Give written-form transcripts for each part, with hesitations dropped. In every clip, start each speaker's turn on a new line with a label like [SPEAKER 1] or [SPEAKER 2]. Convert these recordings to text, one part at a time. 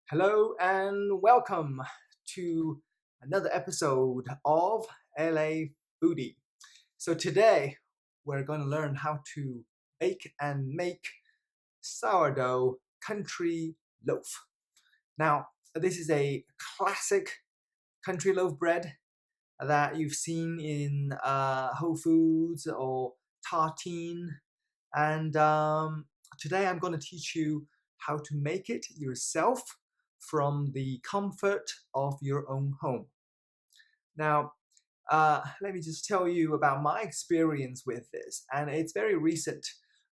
[SPEAKER 1] Hello and welcome to another episode of LA Foodie. So today we're going to learn how to bake and make sourdough country loaf. Now, this is a classic country loaf bread that you've seen in Whole Foods or Tartine. And today I'm going to teach you how to make it yourself from the comfort of your own home. Now, let me just tell you about my experience with this, and it's very recent.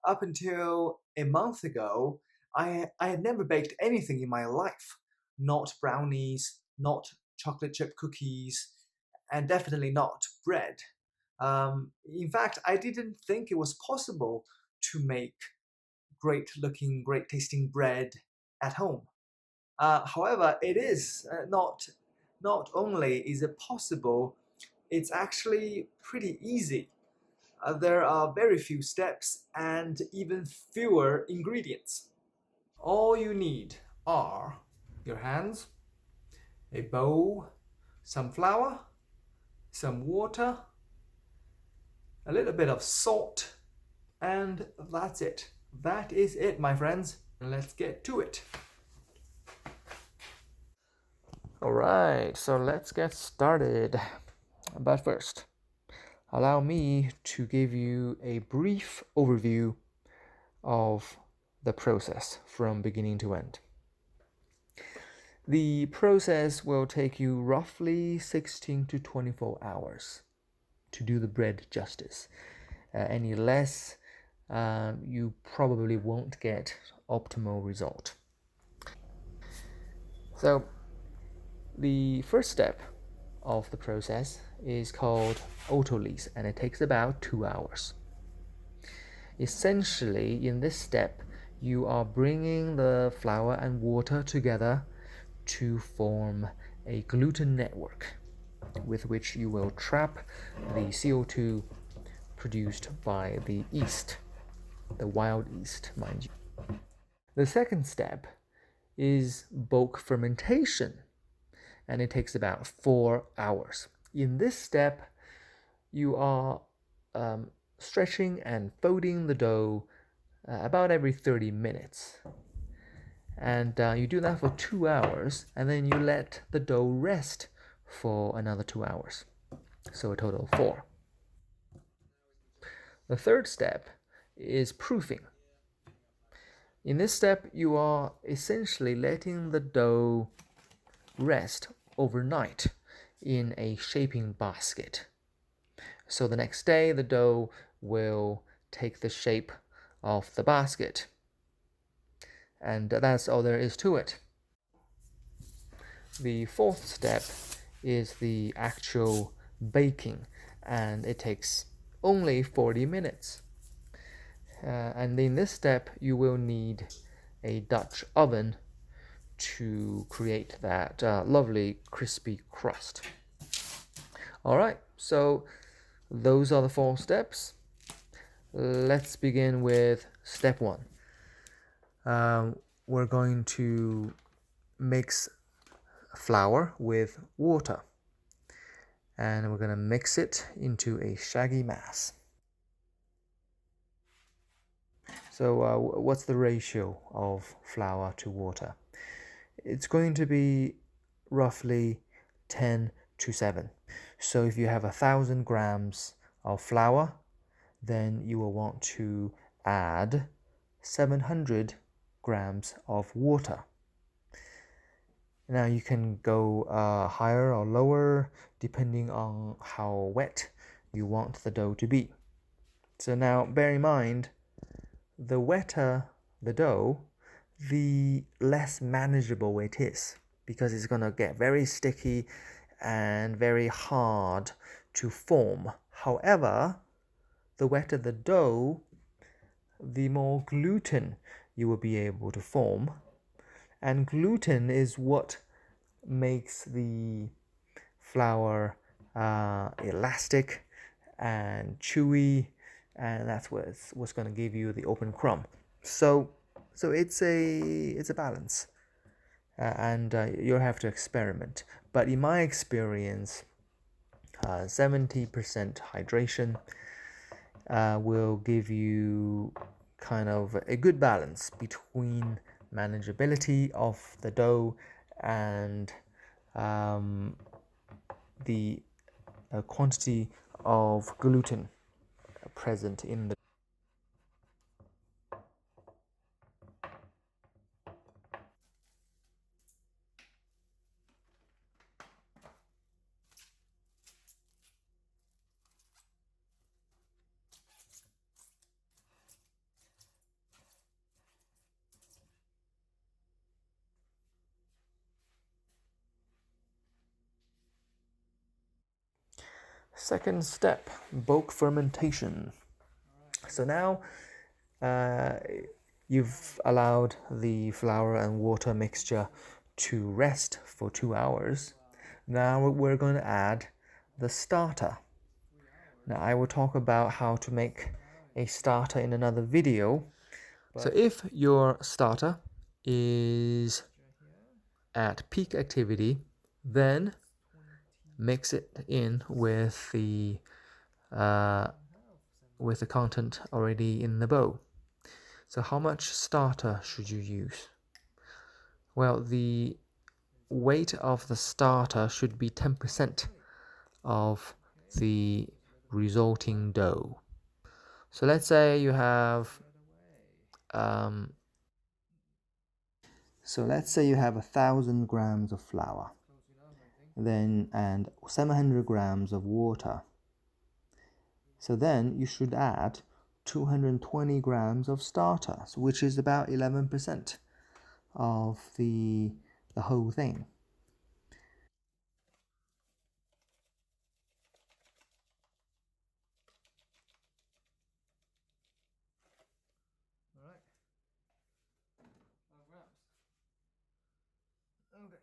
[SPEAKER 1] Up until a month ago, I had never baked anything in my life, not brownies, not chocolate chip cookies, and definitely not bread. In fact, I didn't think it was possible to make great looking, great tasting bread at home. However, it is not only is it possible, it's actually pretty easy. There are very few steps and even fewer ingredients. All you need are your hands, a bowl, some flour, some water, a little bit of salt, and that's it. That is it, my friends. Let's get to it. Alright, so let's get started. But first, allow me to give you a brief overview of the process from beginning to end. The process will take you roughly 16 to 24 hours to do the bread justice. Any less, you probably won't get optimal result. So the first step of the process is called autolyse, and it takes about 2 hours. Essentially, in this step, you are bringing the flour and water together to form a gluten network with which you will trap the CO2 produced by the yeast, the wild yeast, mind you. The second step is bulk fermentation, and it takes about 4 hours. In this step, you are stretching and folding the dough about every 30 minutes. And you do that for 2 hours, and then you let the dough rest for another 2 hours. So a total of 4. The third step is proofing. In this step, you are essentially letting the dough rest overnight in a shaping basket. So the next day, the dough will take the shape of the basket. And that's all there is to it. The fourth step is the actual baking, and it takes only 40 minutes. And in this step, you will need a Dutch oven to create that lovely crispy crust. All right, so those are the 4 steps. Let's begin with step 1. We're going to mix flour with water, and we're going to mix it into a shaggy mass. So what's the ratio of flour to water? It's going to be roughly 10 to 7. So if you have 1,000 grams of flour, then you will want to add 700 grams of water. Now you can go higher or lower depending on how wet you want the dough to be. So now bear in mind, the wetter the dough, the less manageable it is, because it's going to get very sticky and very hard to form. However, the wetter the dough, the more gluten you will be able to form. And gluten is what makes the flour elastic and chewy, and that's what's going to give you the open crumb. So it's a balance. and you'll have to experiment. But in my experience, 70% hydration will give you kind of a good balance between manageability of the dough and the quantity of gluten present in the. Second step, bulk fermentation. So now you've allowed the flour and water mixture to rest for 2 hours. Now we're going to add the starter. Now I will talk about how to make a starter in another video. So if your starter is at peak activity, then mix it in with the content already in the bowl. So how much starter should you use? Well, the weight of the starter should be 10% of the resulting dough. So let's say you have 1,000 grams of flour, then and 700 grams of water. So then you should add 220 grams of starter, which is about 11% of the whole thing. All right. 5 grams. Okay.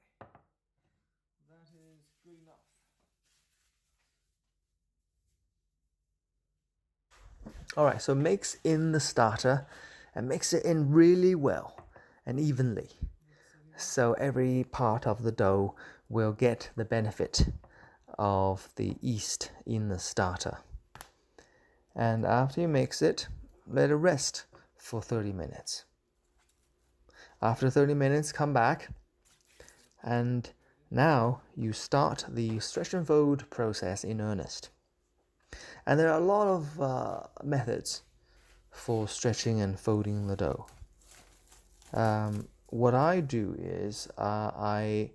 [SPEAKER 1] That is good enough. All right, so mix in the starter and mix it in really well and evenly. So every part of the dough will get the benefit of the yeast in the starter. And after you mix it, let it rest for 30 minutes. After 30 minutes, come back, and now you start the stretch and fold process in earnest. And there are a lot of methods for stretching and folding the dough. What I do is I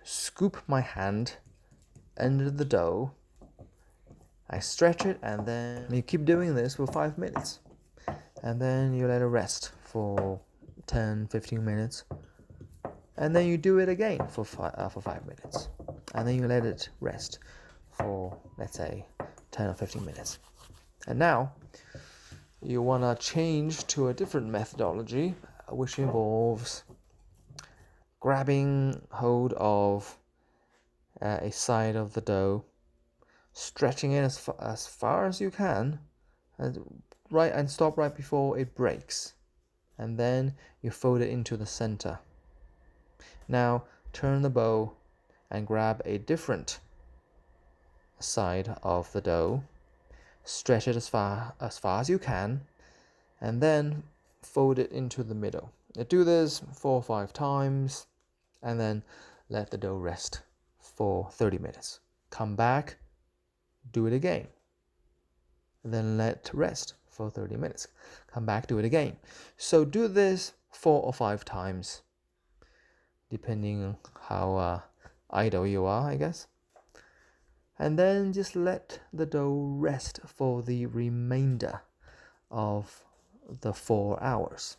[SPEAKER 1] scoop my hand under the dough, I stretch it, and then you keep doing this for 5 minutes. And then you let it rest for 10-15 minutes. And then you do it again for 5 minutes. And then you let it rest for, let's say, 10 or 15 minutes. And now you want to change to a different methodology, which involves grabbing hold of a side of the dough, stretching it as far as you can, and stop right before it breaks. And then you fold it into the center. Now turn the bowl and grab a different side of the dough, stretch it as far as you can, and then fold it into the middle. Do this 4 or 5 times, and then let the dough rest for 30 minutes. Come back, do it again. Then let rest for 30 minutes. Come back, do it again. So do this 4 or 5 times, depending on how idle you are, I guess. And then just let the dough rest for the remainder of the 4 hours.